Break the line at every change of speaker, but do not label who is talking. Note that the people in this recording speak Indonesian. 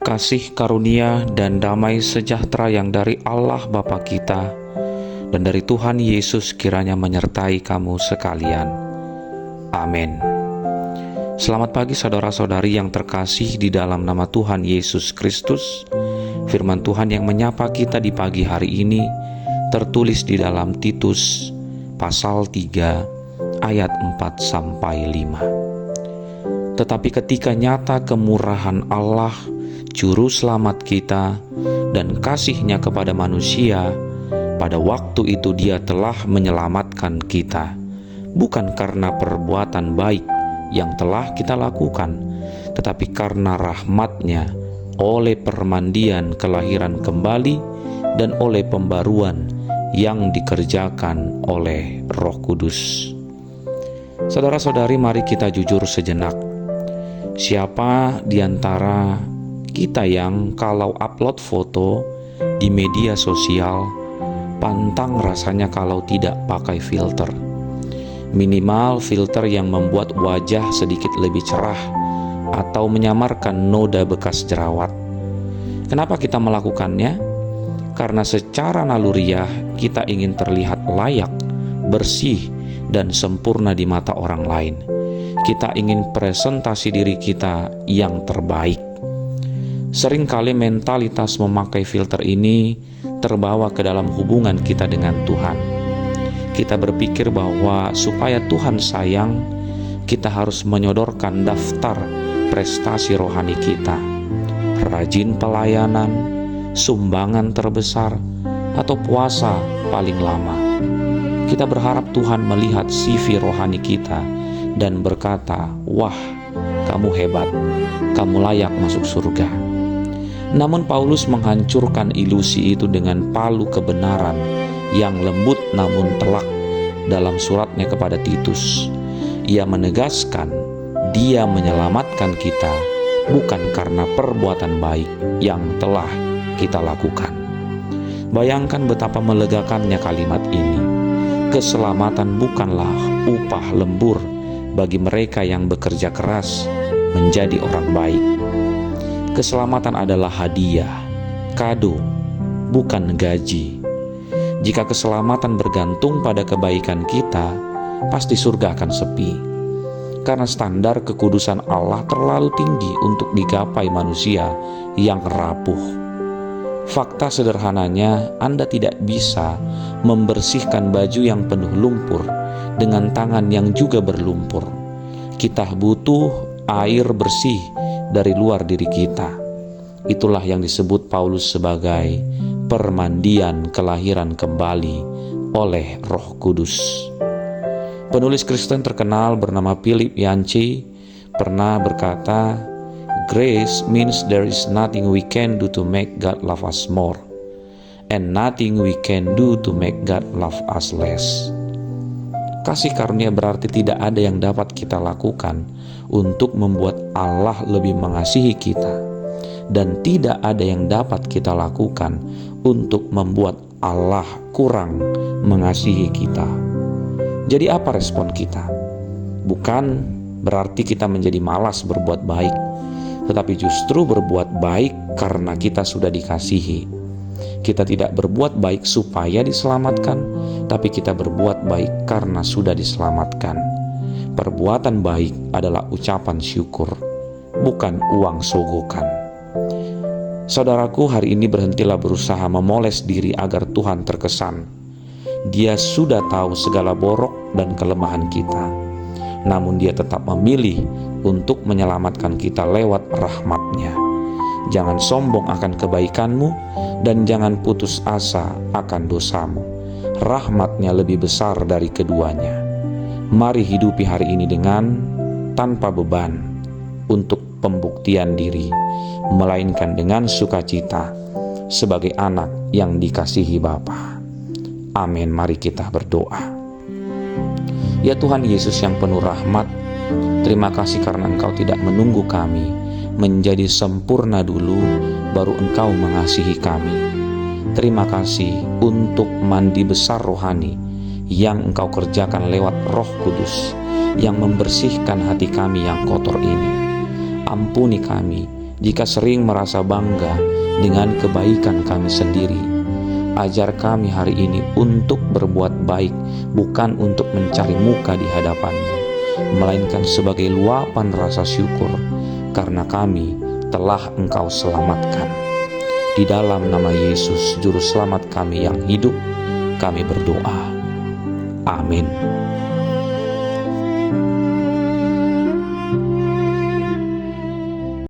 Kasih karunia dan damai sejahtera yang dari Allah Bapa kita dan dari Tuhan Yesus kiranya menyertai kamu sekalian. Amin. Selamat pagi saudara-saudari yang terkasih di dalam nama Tuhan Yesus Kristus. Firman Tuhan yang menyapa kita di pagi hari ini tertulis di dalam Titus pasal 3 ayat 4-5. Tetapi ketika nyata kemurahan Allah, Juru Selamat kita, dan kasih-Nya kepada manusia, pada waktu itu Dia telah menyelamatkan kita, bukan karena perbuatan baik yang telah kita lakukan, tetapi karena rahmat-Nya, oleh permandian kelahiran kembali dan oleh pembaruan yang dikerjakan oleh Roh Kudus. Saudara-saudari, mari kita jujur sejenak. Siapa di antara kita yang kalau upload foto di media sosial pantang rasanya kalau tidak pakai filter? Minimal filter yang membuat wajah sedikit lebih cerah atau menyamarkan noda bekas jerawat. Kenapa kita melakukannya? Karena secara naluriah kita ingin terlihat layak, bersih, dan sempurna di mata orang lain. Kita ingin presentasi diri kita yang terbaik. Seringkali mentalitas memakai filter ini terbawa ke dalam hubungan kita dengan Tuhan. Kita berpikir bahwa supaya Tuhan sayang, kita harus menyodorkan daftar prestasi rohani kita, rajin pelayanan, sumbangan terbesar, atau puasa paling lama. Kita berharap Tuhan melihat CV rohani kita dan berkata, "Wah, kamu hebat, kamu layak masuk surga." Namun Paulus menghancurkan ilusi itu dengan palu kebenaran yang lembut namun telak dalam suratnya kepada Titus. Ia menegaskan Dia menyelamatkan kita bukan karena perbuatan baik yang telah kita lakukan. Bayangkan betapa melegakannya kalimat ini. Keselamatan bukanlah upah lembur bagi mereka yang bekerja keras menjadi orang baik. Keselamatan adalah hadiah, kado, bukan gaji. Jika keselamatan bergantung pada kebaikan kita, pasti surga akan sepi. Karena standar kekudusan Allah terlalu tinggi untuk digapai manusia yang rapuh. Fakta sederhananya, Anda tidak bisa membersihkan baju yang penuh lumpur dengan tangan yang juga berlumpur. Kita butuh air bersih dari luar diri kita. Itulah yang disebut Paulus sebagai permandian kelahiran kembali oleh Roh Kudus. Penulis Kristen terkenal bernama Philip Yancey pernah berkata, "Grace means there is nothing we can do to make God love us more, and nothing we can do to make God love us less." Kasih karunia berarti tidak ada yang dapat kita lakukan untuk membuat Allah lebih mengasihi kita, dan tidak ada yang dapat kita lakukan untuk membuat Allah kurang mengasihi kita. Jadi apa respon kita? Bukan berarti kita menjadi malas berbuat baik, tetapi justru berbuat baik karena kita sudah dikasihi. Kita tidak berbuat baik supaya diselamatkan, tapi kita berbuat baik karena sudah diselamatkan. Perbuatan baik adalah ucapan syukur, bukan uang sogokan. Saudaraku, hari ini berhentilah berusaha memoles diri agar Tuhan terkesan. Dia sudah tahu segala borok dan kelemahan kita, namun Dia tetap memilih untuk menyelamatkan kita lewat rahmat-Nya. Jangan sombong akan kebaikanmu dan jangan putus asa akan dosamu. Rahmat-Nya lebih besar dari keduanya. Mari hidupi hari ini dengan tanpa beban untuk pembuktian diri, melainkan dengan sukacita sebagai anak yang dikasihi Bapa. Amin. Mari kita berdoa. Ya Tuhan Yesus yang penuh rahmat, terima kasih karena Engkau tidak menunggu kami menjadi sempurna dulu, baru Engkau mengasihi kami. Terima kasih untuk mandi besar rohani yang Engkau kerjakan lewat Roh Kudus yang membersihkan hati kami yang kotor ini. Ampuni kami Jika sering merasa bangga dengan kebaikan kami sendiri, ajar kami hari ini untuk berbuat baik, bukan untuk mencari muka di hadapan-Mu, melainkan sebagai luapan rasa syukur karena kami telah Engkau selamatkan. Di dalam nama Yesus, Juru Selamat kami yang hidup, kami berdoa. Amin.